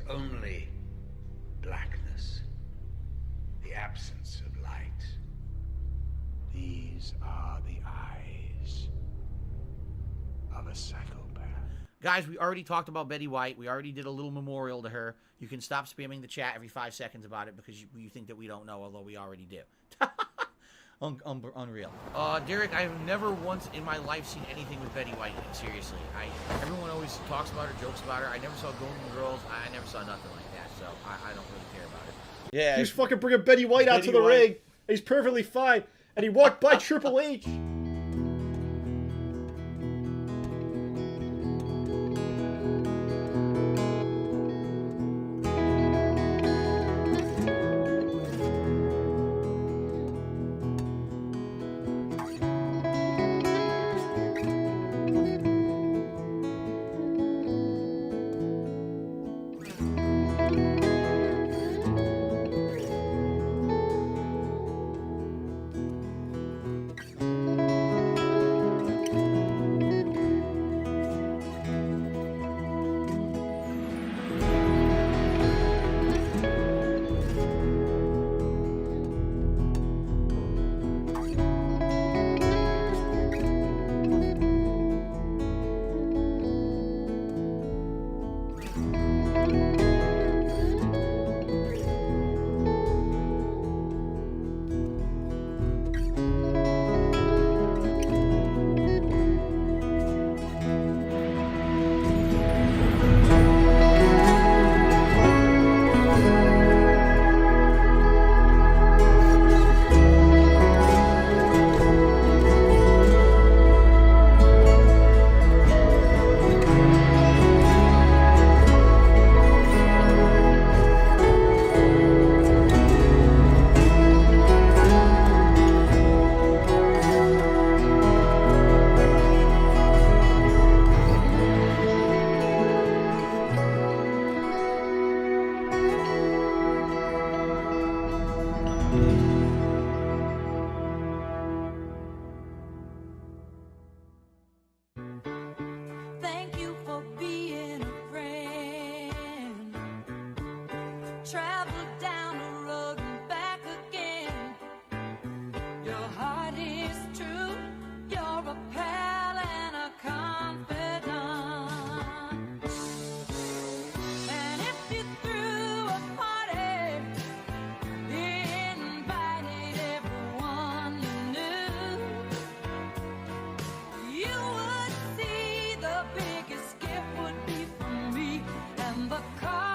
was only blackness, the absence of light. These are the eyes of a psychopath. Guys, we already talked about Betty White. We already did a little memorial to her. You can stop spamming the chat every 5 seconds about it because you think that we don't know, although we already do. Unreal. Derek, I've never once in my life seen anything with Betty White. Seriously. Everyone always talks about her, jokes about her. I never saw Golden Girls. I never saw nothing like that, so I don't really care about it. Yeah. He's fucking bringing Betty White out to the ring. He's perfectly fine. And he walked by Triple H. Thank you for being a friend. Travel down the road and back again. Your heart is true. You're a pal and a confidant. And if you threw a party, invited everyone you knew, you would see the biggest gift would be from me and the car.